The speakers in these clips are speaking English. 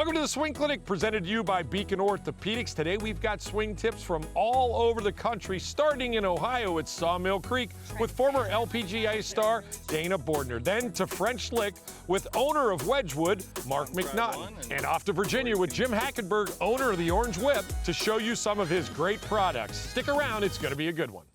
Welcome to the Swing Clinic, presented to you by Beacon Orthopedics. Today we've got swing tips from all over the country, starting in Ohio at Sawmill Creek with former LPGA star Danah Bordner. Then to French Lick with owner of Wedgwood, Mark McNaughton. And off to Virginia with Jim Hackenberg, owner of the Orange Whip, to show you some of his great products. Stick around, it's going to be a good one.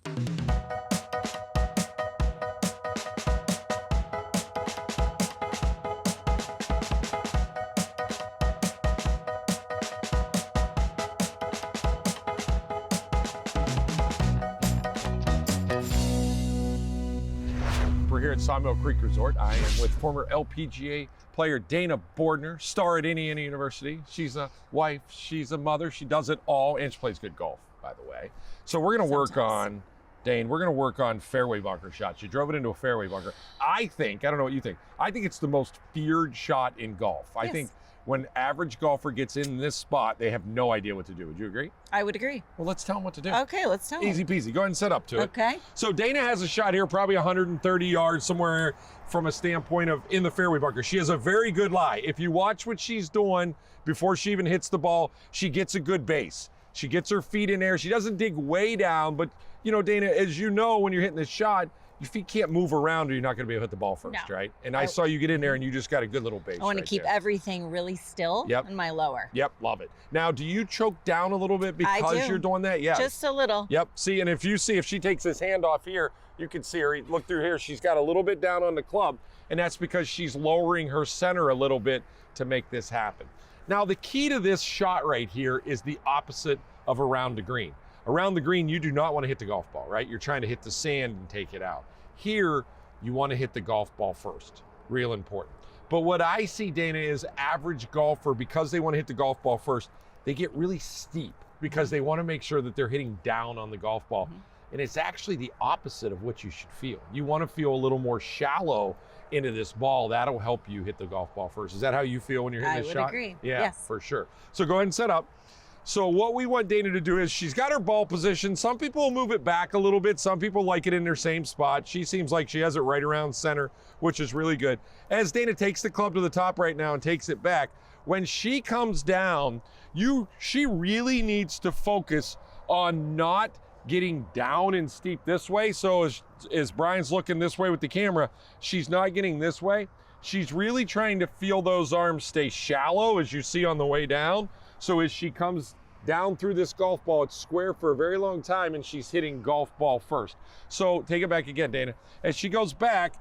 We're here at Sawmill Creek Resort. I am with former LPGA player Danah Bordner, star at Indiana University. She's a wife, she's a mother, she does it all, and she plays good golf, by the way. So we're gonna work on, Dane, we're gonna work on fairway bunker shots. You drove it into a fairway bunker. I don't know what you think, I think it's the most feared shot in golf. I think when average golfer gets in this spot, they have no idea what to do. Would you agree? I would agree. Well, let's tell them what to do. Okay, let's tell them. Easy peasy. Go ahead and set up to it. Okay. So Dayna has a shot here, probably 130 yards somewhere from a standpoint of in the fairway bunker. She has a very good lie. If you watch what she's doing before she even hits the ball, she gets a good base. She gets her feet in there. She doesn't dig way down, but you know, Dayna, as you know, when you're hitting this shot, your feet can't move around or you're not going to be able to hit the ball first, right? And I saw you get in there and you just got a good little base. I want to keep everything really still in my lower. Yep, love it. Now, do you choke down a little bit because you're doing that? Yeah. Just a little. Yep, see, and if she takes this hand off here, you can see her, look through here, she's got a little bit down on the club, and that's because she's lowering her center a little bit to make this happen. Now, the key to this shot right here is the opposite of around the green. Around the green, you do not want to hit the golf ball, right? You're trying to hit the sand and take it out. Here, you want to hit the golf ball first. Real important. But what I see, Dayna, is average golfer, because they want to hit the golf ball first, they get really steep because they want to make sure that they're hitting down on the golf ball. And it's actually the opposite of what you should feel. You want to feel a little more shallow into this ball. That'll help you hit the golf ball first. Is that how you feel when you're hitting this shot? I would agree. Yeah, yes. For sure. So go ahead and set up. So what we want Dayna to do is, she's got her ball position. Some people will move it back a little bit. Some people like it in their same spot. She seems like she has it right around center, which is really good. As Dayna takes the club to the top right now and takes it back, when she comes down, she really needs to focus on not getting down and steep this way. So as Brian's looking this way with the camera, she's not getting this way. She's really trying to feel those arms stay shallow, as you see on the way down. So as she comes down through this golf ball, it's square for a very long time, and she's hitting golf ball first. So take it back again, Dayna. As she goes back,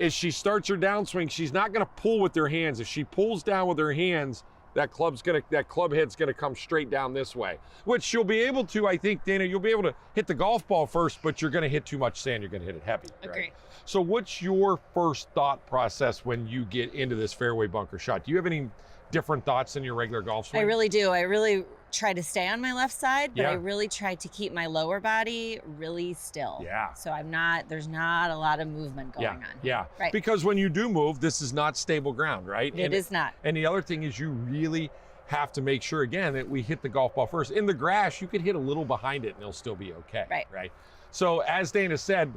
as she starts her downswing, she's not gonna pull with her hands. If she pulls down with her hands, that club head's gonna come straight down this way, which she'll be able to, I think, Dayna, you'll be able to hit the golf ball first, but you're gonna hit too much sand, you're gonna hit it heavy. Agreed. Right? So what's your first thought process when you get into this fairway bunker shot? Do you have any different thoughts than your regular golf swing? I really do. I really try to stay on my left side, but I really try to keep my lower body really still. Yeah. So there's not a lot of movement going on. Yeah. Right. Because when you do move, this is not stable ground, right? It is not. And the other thing is, you really have to make sure, again, that we hit the golf ball first. In the grass, you could hit a little behind it and it'll still be okay. Right. So as Dayna said,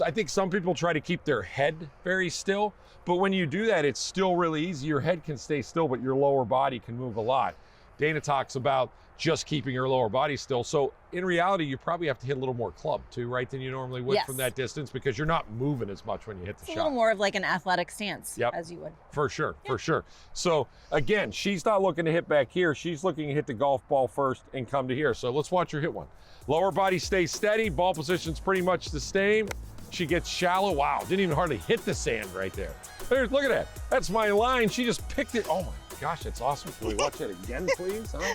I think some people try to keep their head very still, but when you do that, it's still really easy. Your head can stay still, but your lower body can move a lot. Dayna talks about just keeping your lower body still. So in reality, you probably have to hit a little more club too, right, than you normally would from that distance, because you're not moving as much when you hit the shot. A little more of like an athletic stance, as you would. For sure, for sure. So again, she's not looking to hit back here. She's looking to hit the golf ball first and come to here. So let's watch her hit one. Lower body stays steady. Ball position's pretty much the same. She gets shallow. Wow, didn't even hardly hit the sand right there. Look at that. That's my line. She just picked it. Oh my gosh, that's awesome. Can we watch that again, please? Huh?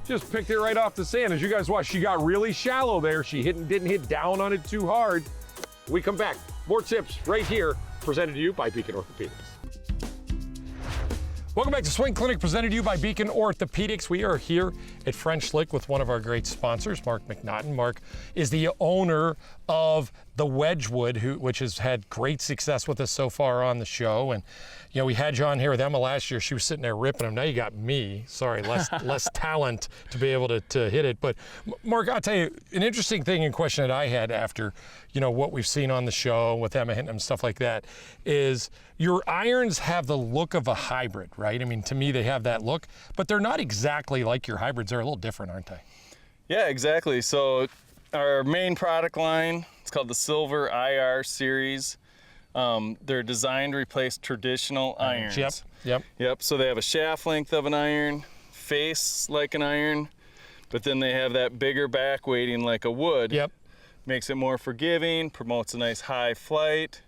Just picked it right off the sand. As you guys watch, she got really shallow there. She didn't hit down on it too hard. We come back. More tips right here, presented to you by Beacon Orthopedics. Welcome back to Swing Clinic, presented to you by Beacon Orthopedics. We are here at French Lick with one of our great sponsors, Mark McNaughton. Mark is the owner of the Wedgwood, which has had great success with us so far on the show. And, you know, we had you on here with Emma last year. She was sitting there ripping them. Now you got me, sorry, less talent to be able to hit it. But Mark, I'll tell you, an interesting thing and question that I had after, you know, what we've seen on the show with Emma hitting them, stuff like that, is your irons have the look of a hybrid, right? I mean, to me, they have that look, but they're not exactly like your hybrids. They're a little different, aren't they? Yeah, exactly. So our main product line, it's called the Silver IR series. They're designed to replace traditional irons. Yep. So they have a shaft length of an iron, face like an iron, but then they have that bigger back weighting like a wood. Yep. Makes it more forgiving, promotes a nice high flight.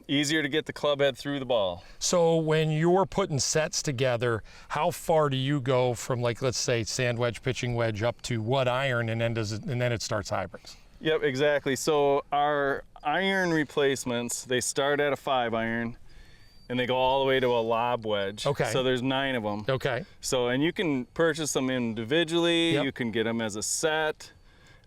Easier to get the club head through the ball. So when you're putting sets together, how far do you go from, like, let's say sand wedge, pitching wedge, up to what iron, and then it starts hybrids? Yep, exactly. So our iron replacements, they start at a 5-iron and they go all the way to a lob wedge. Okay. So there's 9 of them. Okay. So, and you can purchase them individually. Yep. You can get them as a set.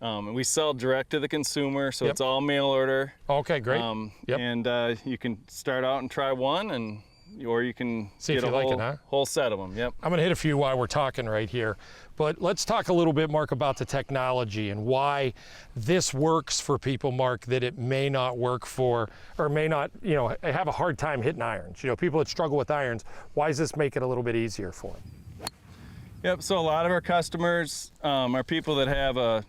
And we sell direct to the consumer, so Yep. it's all mail order. Okay, great. Yep. And you can start out and try one, or you can See get if a you like whole, it, huh? whole set of them. Yep. I'm gonna hit a few while we're talking right here, but let's talk a little bit, Mark, about the technology and why this works for people, Mark, that it may not work for, or may not, you know, have a hard time hitting irons. You know, people that struggle with irons, why does this make it a little bit easier for them? Yep. So a lot of our customers are people that have a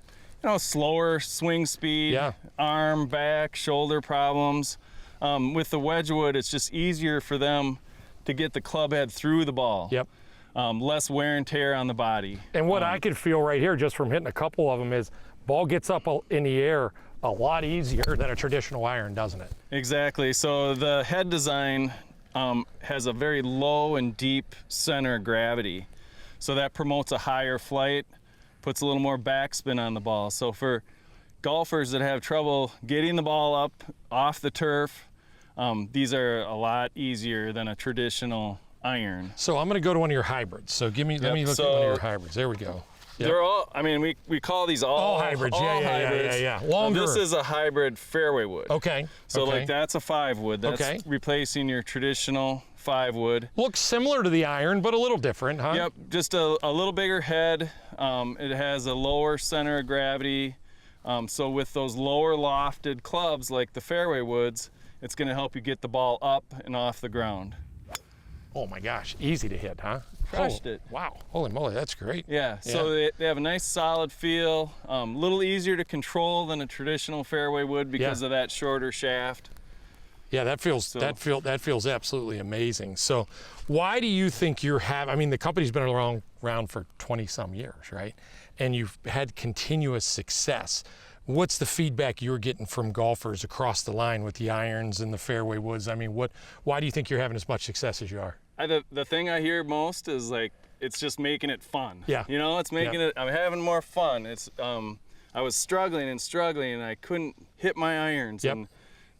slower swing speed, Yeah. arm, back, shoulder problems. With the Wedgwood, it's just easier for them to get the club head through the ball. Yep. Less wear and tear on the body. And what I could feel right here, just from hitting a couple of them, is ball gets up in the air a lot easier than a traditional iron, doesn't it? Exactly. So the head design has a very low and deep center of gravity. So that promotes a higher flight, puts a little more backspin on the ball. So for golfers that have trouble getting the ball up off the turf, these are a lot easier than a traditional iron. So I'm going to go to one of your hybrids. So let me look at one of your hybrids. There we go. Yep. They're all, I mean, we call these all hybrids. All Yeah. hybrids. Longer. This is a hybrid fairway wood. Okay. So okay. like that's a 5-wood. That's Okay. replacing your traditional 5-wood. Looks similar to the iron, but a little different, huh? Yep, just a little bigger head. It has a lower center of gravity. So with those lower lofted clubs like the fairway woods, it's going to help you get the ball up and off the ground. Oh my gosh, easy to hit, huh? Crushed it. Wow, holy moly, that's great. Yeah, so they have a nice solid feel, a little easier to control than a traditional fairway wood because of that shorter shaft. Yeah, that feels absolutely amazing. So why do you think I mean, the company's been around for 20 some years, right? And you've had continuous success. What's the feedback you're getting from golfers across the line with the irons and the fairway woods? I mean, why do you think you're having as much success as you are? The thing I hear most is like, it's just making it fun. Yeah. You know, it's making it, I'm having more fun. It's, I was struggling and I couldn't hit my irons. Yep. And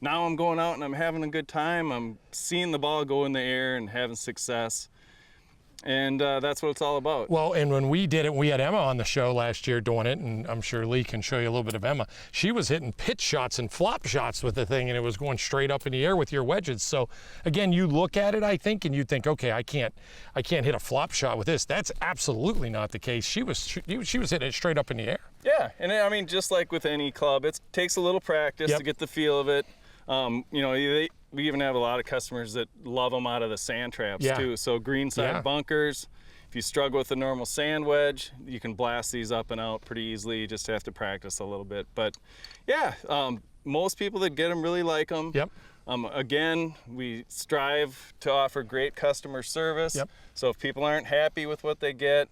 now I'm going out and I'm having a good time. I'm seeing the ball go in the air and having success. And that's what it's all about. Well, and when we did it, we had Emma on the show last year doing it, and I'm sure Lee can show you a little bit of Emma. She was hitting pitch shots and flop shots with the thing, and it was going straight up in the air with your wedges. So again, you look at it, I think, and you think, okay, I can't hit a flop shot with this. That's absolutely not the case. She was hitting it straight up in the air. Yeah, and I mean, just like with any club, it takes a little practice to get the feel of it. You know, we even have a lot of customers that love them out of the sand traps too. So greenside bunkers, if you struggle with the normal sand wedge, you can blast these up and out pretty easily. You just have to practice a little bit. But yeah, most people that get them really like them. Yep. Again, we strive to offer great customer service. Yep. So if people aren't happy with what they get,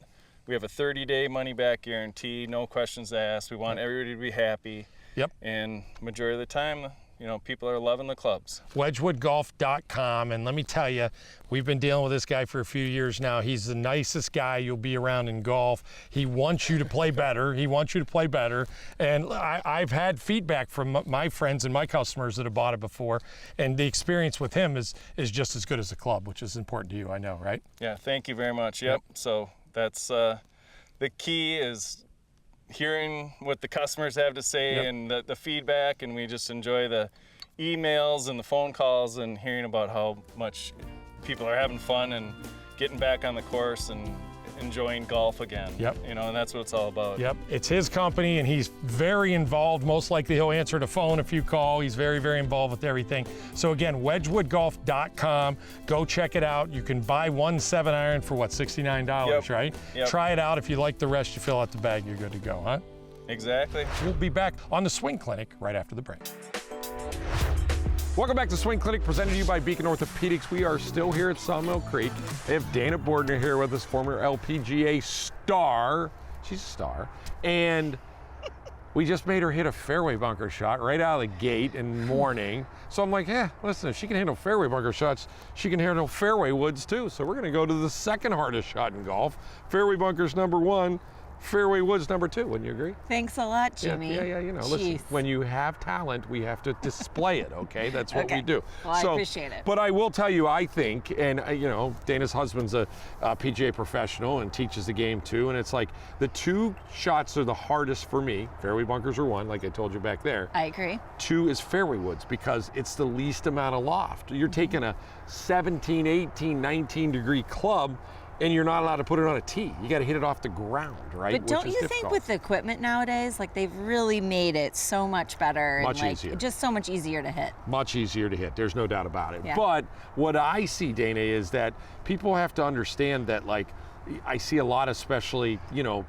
we have a 30-day money-back guarantee, no questions asked. We want everybody to be happy. Yep. And majority of the time, you know, people are loving the clubs. Wedgwoodgolf.com, and let me tell you, we've been dealing with this guy for a few years now. He's the nicest guy you'll be around in golf. He wants you to play better. He wants you to play better. And I've had feedback from my friends and my customers that have bought it before, and the experience with him is just as good as the club, which is important to you, I know, right? Yeah, thank you very much. Yep. So that's the key is hearing what the customers have to say and the feedback, and we just enjoy the emails and the phone calls and hearing about how much people are having fun and getting back on the course and enjoying golf again. You know, and that's what it's all about. It's his company, and he's very involved. Most likely he'll answer the phone if you call. He's very, very involved with everything. So again, wedgewoodgolf.com. Go check it out. You can buy one 7-iron for what, $69, right? Try it out. If you like the rest, you fill out the bag, you're good to go, huh? Exactly. We'll be back on the Swing Clinic right after the break. Welcome back to Swing Clinic, presented to you by Beacon Orthopedics. We are still here at Sawmill Creek. They have Danah Bordner here with us, former LPGA star. She's a star. And we just made her hit a fairway bunker shot right out of the gate in the morning. So I'm like, listen, if she can handle fairway bunker shots, she can handle fairway woods too. So we're gonna go to the second hardest shot in golf. Fairway bunkers #1. Fairway woods #2, wouldn't you agree? Thanks a lot, Jimmy. Yeah, you know, listen, when you have talent, we have to display it, okay? That's what we do. Well, I appreciate it. But I will tell you, I think, and you know, Dana's husband's a PGA professional and teaches the game too, and it's like the 2 shots are the hardest for me. Fairway bunkers are 1, like I told you back there. I agree. 2 is fairway woods because it's the least amount of loft. You're taking a 17, 18, 19 degree club, and you're not allowed to put it on a tee. You got to hit it off the ground, right? But don't you think with the equipment nowadays, like they've really made it so much better Much and like easier. just so much easier to hit? Much easier to hit. There's no doubt about it. Yeah. But what I see, Dana, is that people have to understand that, like, I see a lot, especially, you know,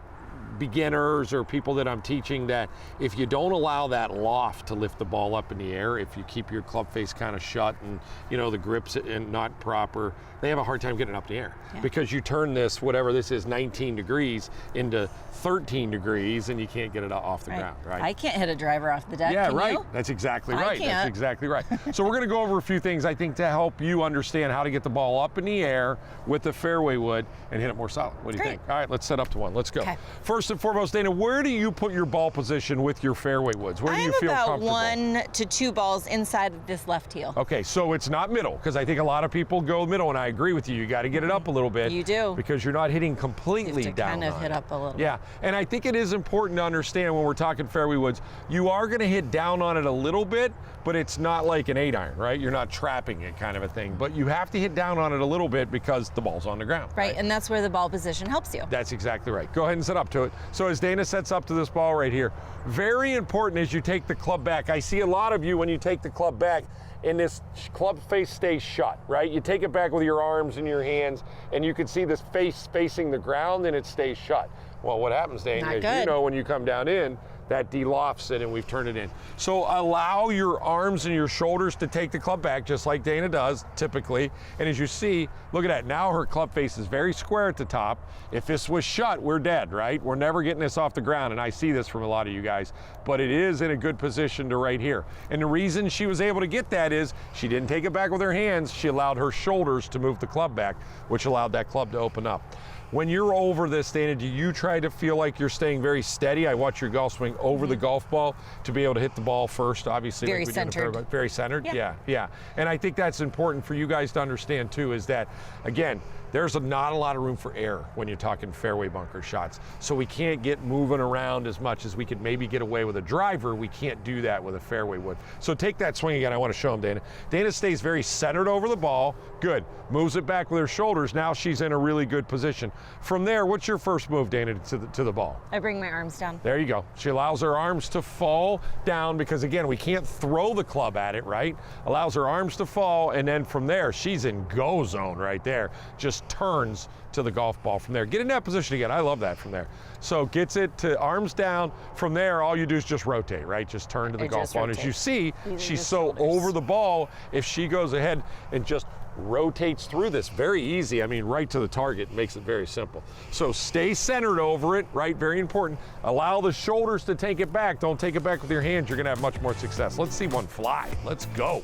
beginners or people that I'm teaching, that if you don't allow that loft to lift the ball up in the air, if you keep your club face kind of shut and, you know, the grips and not proper, they have a hard time getting it up in the air. Because you turn this, whatever this is, 19 degrees into 13 degrees and you can't get it off the ground, right? I can't hit a driver off the deck. Yeah, Can right. you? That's exactly I right. can't. That's exactly right. So we're going to go over a few things, I think, to help you understand how to get the ball up in the air with the fairway wood and hit it more solid. What do you think? All right, let's set up to one. Let's go. Okay. First and foremost, Dana, where do you put your ball position with your fairway woods? Where do you feel comfortable? I have about 1 to 2 balls inside of this left heel. Okay, so it's not middle, because I think a lot of people go middle, and I agree with you. You got to get it up a little bit. You do. Because you're not hitting completely You have to down kind of on hit it. up a little Yeah, and I think it is important to understand when we're talking fairway woods, you are going to hit down on it a little bit, but it's not like an 8-iron, right? You're not trapping it kind of a thing, but you have to hit down on it a little bit because the ball's on the ground. Right, and that's where the ball position helps you. That's exactly right. Go ahead and set up to it. So as Dana sets up to this ball right here, very important as you take the club back. I see a lot of you when you take the club back, and this club face stays shut, right? You take it back with your arms and your hands, and you can see this face facing the ground, and it stays shut. Well, what happens, Dana, is you know when you come down in, that de-lofts it and we've turned it in. So allow your arms and your shoulders to take the club back, just like Dana does typically. And as you see, look at that, now her club face is very square at the top. If this was shut, we're dead, right? We're never getting this off the ground, and I see this from a lot of you guys, but it is in a good position to right here. And the reason she was able to get that is she didn't take it back with her hands, she allowed her shoulders to move the club back, which allowed that club to open up. When you're over this, Dana, do you try to feel like you're staying very steady? I watch your golf swing over the golf ball to be able to hit the ball first, obviously. Very like centered. Very centered, Yeah. yeah. And I think that's important for you guys to understand too, is that, again, there's not a lot of room for error when you're talking fairway bunker shots. So we can't get moving around as much as we could maybe get away with a driver. We can't do that with a fairway wood. So take that swing again. I want to show him, Dana. Dana stays very centered over the ball. Good. Moves it back with her shoulders. Now she's in a really good position. From there, what's your first move, Dana, to the ball? I bring my arms down. There you go. She allows her arms to fall down because, again, we can't throw the club at it, right? Allows her arms to fall, and then from there, she's in go zone right there. Just turns to the golf ball from there. Get in that position again. I love that from there. So gets it to arms down. From there, all you do is just rotate, right? Just turn to the golf ball. And as you see, she's so over the ball, if she goes ahead and just rotates through this, very easy. I mean, right to the target, makes it very simple. So stay centered over it, right? Very important. Allow the shoulders to take it back. Don't take it back with your hands. You're gonna have much more success. Let's see one fly. Let's go.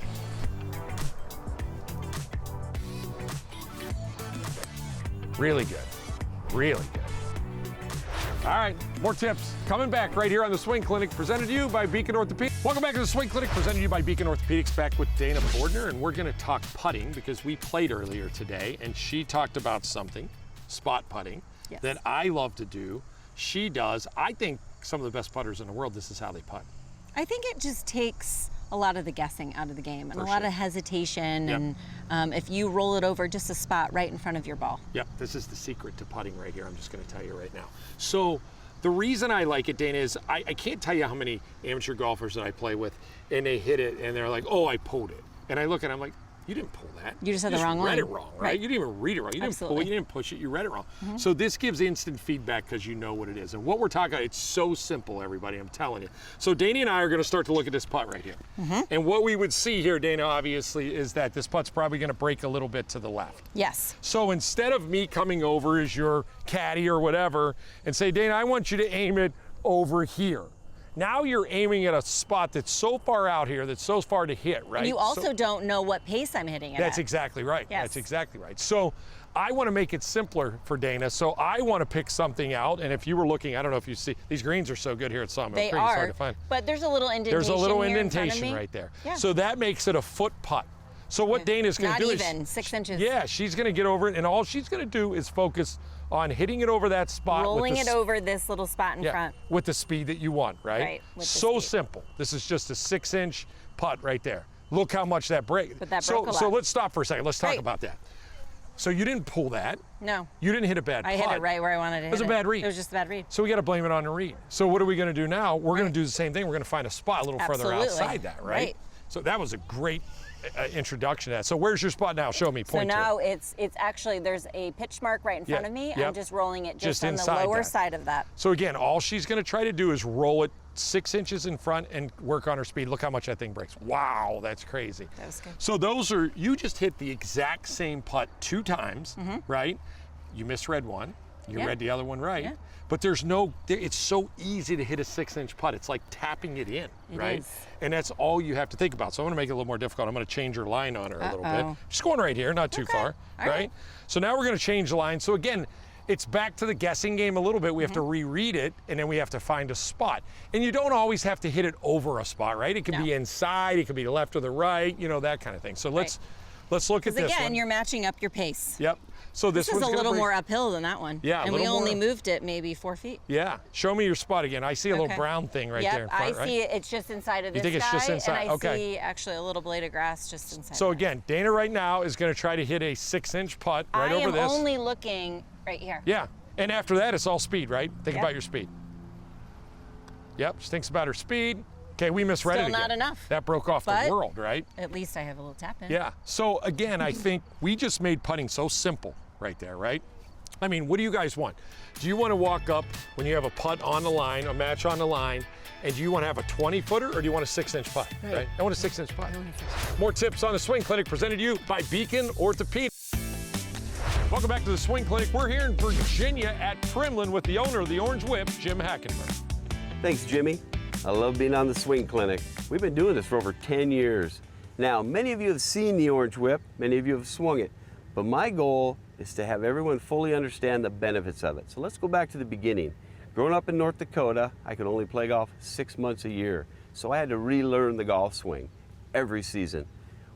Really good, really good. All right, more tips coming back right here on the Swing Clinic, presented to you by Beacon Orthopedics. Welcome back to the Swing Clinic, presented to you by Beacon Orthopedics, back with Danah Bordner, and we're gonna talk putting because we played earlier today, and she talked about something, spot putting, that I love to do. She does, I think, some of the best putters in the world, this is how they putt. I think it just takes a lot of the guessing out of the game and a lot of hesitation. Yep. And if you roll it over just a spot right in front of your ball. Yep, this is the secret to putting right here. I'm just going to tell you right now. So the reason I like it, Dana, is I can't tell you how many amateur golfers that I play with, and they hit it, and they're like, oh, I pulled it. And I look at them like, you didn't pull that. You just had the wrong one. You read it wrong, right? You didn't even read it wrong. You didn't pull it, you didn't push it, you read it wrong. So this gives instant feedback because you know what it is. And what we're talking about, it's so simple, everybody, I'm telling you. So Dana and I are going to start to look at this putt right here. And what we would see here, Dana, obviously, is that this putt's probably going to break a little bit to the left. Yes. So instead of me coming over as your caddy or whatever and say, Dana, I want you to aim it over here. Now you're aiming at a spot that's so far out here, that's so far to hit, right? And you also don't know what pace I'm hitting it That's at. exactly right. Yes. That's exactly right. So I want to make it simpler for Dana. So I want to pick something out. And if you were looking, I don't know if you see, these greens are so good here at Summit. They It's are, hard to find. but there's a little indentation. There's a little here in front of indentation me. right there. Yeah. So that makes it a foot putt. So what Dana's going to do Not even, 6 inches. Yeah, she's going to get over it, and all she's going to do is focus on hitting it over that spot. Rolling it over this little spot in front. With the speed that you want, right? Right, with the So speed. simple. This is just a 6-inch putt right there. Look how much that breaks. But that broke a lot. So let's stop for a second. Let's talk Right. about that. So you didn't pull that. No. You didn't hit a bad putt. I hit it right where I wanted to hit it. It was a bad read. It was just a bad read. So we got to blame it on the read. So what are we going to do now? We're going to do the same thing. We're going to find a spot a little further Absolutely. outside that, right? Right. So that was a great introduction to that. So where's your spot now? Show me. So Point to now it. it's actually, there's a pitch mark right in front of me. Yep. I'm just rolling it Just just on the inside lower that. side of that. So again, all she's going to try to do is roll it 6 inches in front and work on her speed. Look how much that thing breaks. Wow, that's crazy. That was good. So those are, you just hit the exact same putt 2 times, right? You misread one. You Yeah. read the other one right. Yeah. But it's so easy to hit a 6-inch putt. It's like tapping it in, right? is. And that's all you have to think about. So I'm going to make it a little more difficult. I'm going to change her line on her a little bit. Just going right here, not too far, All right. So now we're going to change the line. So again, it's back to the guessing game a little bit. We have to reread it, and then we have to find a spot. And you don't always have to hit it over a spot, right? It could be inside, it could be the left or the right, that kind of thing. So let's look at Because this again, one. you're matching up your pace. Yep. So this This is one's a gonna little break- more uphill than that one. Yeah, a And we little only more. moved it maybe 4 feet. Yeah. Show me your spot again. I see a little Okay. brown thing right Yep, there in front, I right? see it. It's just inside of this think it's just guy, inside? and I Okay. see actually a little blade of grass just inside. So there. again, Dana right now is going to try to hit a 6-inch putt right over this. I am only looking right here. Yeah. And after that, it's all speed, right? Think Yep. about your speed. Yep. She thinks about her speed. Okay, we misread Still it again. not enough. That broke off the But- world, right? At least I have a little tap in. Yeah. So again, I think we just made putting so simple right there, right? I mean, what do you guys want? Do you want to walk up when you have a putt on the line, a match on the line, and do you want to have a 20-footer or do you want a 6-inch putt? Right. I want a 6-inch putt. More tips on the Swing Clinic presented to you by Beacon Orthopedics. Welcome back to the Swing Clinic. We're here in Virginia at Primland with the owner of the Orange Whip, Jim Hackenberg. Thanks, Jimmy. I love being on the Swing Clinic. We've been doing this for over 10 years. Now, many of you have seen the Orange Whip, many of you have swung it, but my goal is to have everyone fully understand the benefits of it. So let's go back to the beginning. Growing up in North Dakota, I could only play golf 6 months a year, so I had to relearn the golf swing every season.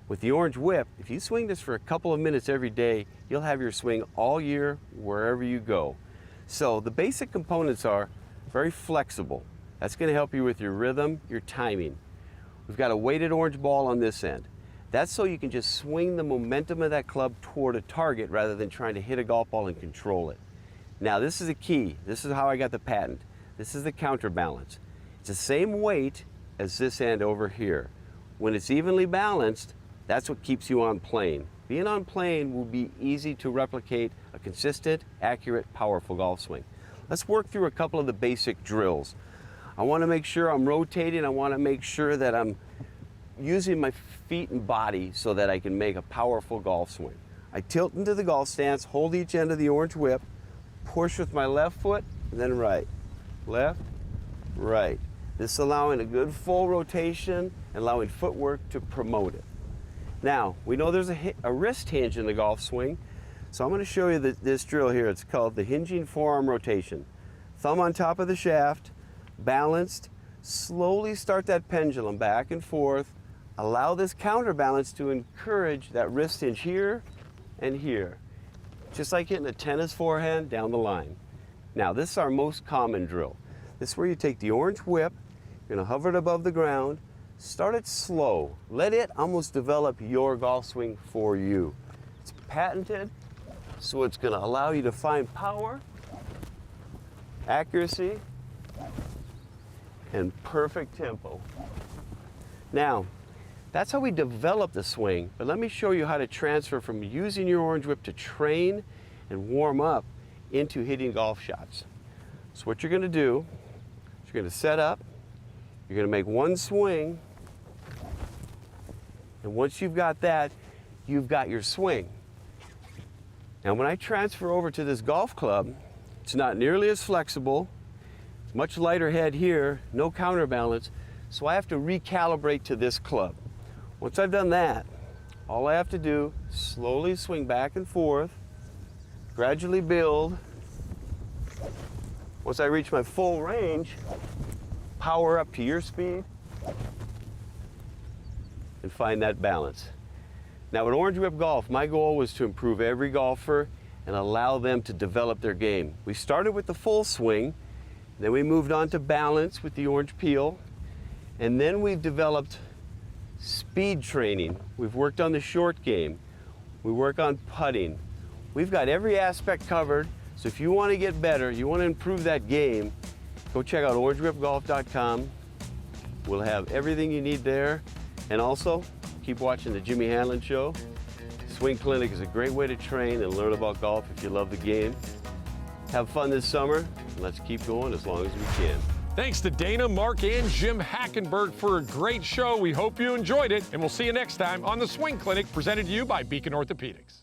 With the Orange Whip, if you swing this for a couple of minutes every day, you'll have your swing all year wherever you go. So the basic components are very flexible. That's going to help you with your rhythm, your timing. We've got a weighted orange ball on this end. That's so you can just swing the momentum of that club toward a target rather than trying to hit a golf ball and control it. Now this is the key. This is how I got the patent. This is the counterbalance. It's the same weight as this end over here. When it's evenly balanced, that's what keeps you on plane. Being on plane will be easy to replicate a consistent, accurate, powerful golf swing. Let's work through a couple of the basic drills. I want to make sure I'm rotating. I want to make sure that I'm using my feet and body so that I can make a powerful golf swing. I tilt into the golf stance, hold each end of the Orange Whip, push with my left foot, and then right. Left, right. This allowing a good full rotation and allowing footwork to promote it. Now, we know there's a wrist hinge in the golf swing, so I'm going to show you this drill here. It's called the hinging forearm rotation. Thumb on top of the shaft, balanced, slowly start that pendulum back and forth. Allow this counterbalance to encourage that wrist hinge here and here. Just like hitting a tennis forehand down the line. Now, this is our most common drill. This is where you take the orange whip, you're gonna hover it above the ground, start it slow. Let it almost develop your golf swing for you. It's patented, so it's gonna allow you to find power, accuracy, and perfect tempo. Now, that's how we develop the swing, but let me show you how to transfer from using your orange whip to train and warm up into hitting golf shots. So what you're gonna do is you're gonna set up, you're gonna make one swing, and once you've got that, you've got your swing. Now when I transfer over to this golf club, it's not nearly as flexible, it's much lighter head here, no counterbalance, so I have to recalibrate to this club. Once I've done that, all I have to do is slowly swing back and forth, gradually build. Once I reach my full range, power up to your speed and find that balance. Now at Orange Whip Golf, my goal was to improve every golfer and allow them to develop their game. We started with the full swing, then we moved on to balance with the orange peel, and then we've developed speed training. We've worked on the short game. We work on putting. We've got every aspect covered, so if you want to get better, you want to improve that game, go check out orangewhipgolf.com. We'll have everything you need there. And also, keep watching the Jimmy Hanlin Show. Swing Clinic is a great way to train and learn about golf if you love the game. Have fun this summer, and let's keep going as long as we can. Thanks to Dana, Mark, and Jim Hackenberg for a great show. We hope you enjoyed it, and we'll see you next time on the Swing Clinic, presented to you by Beacon Orthopedics.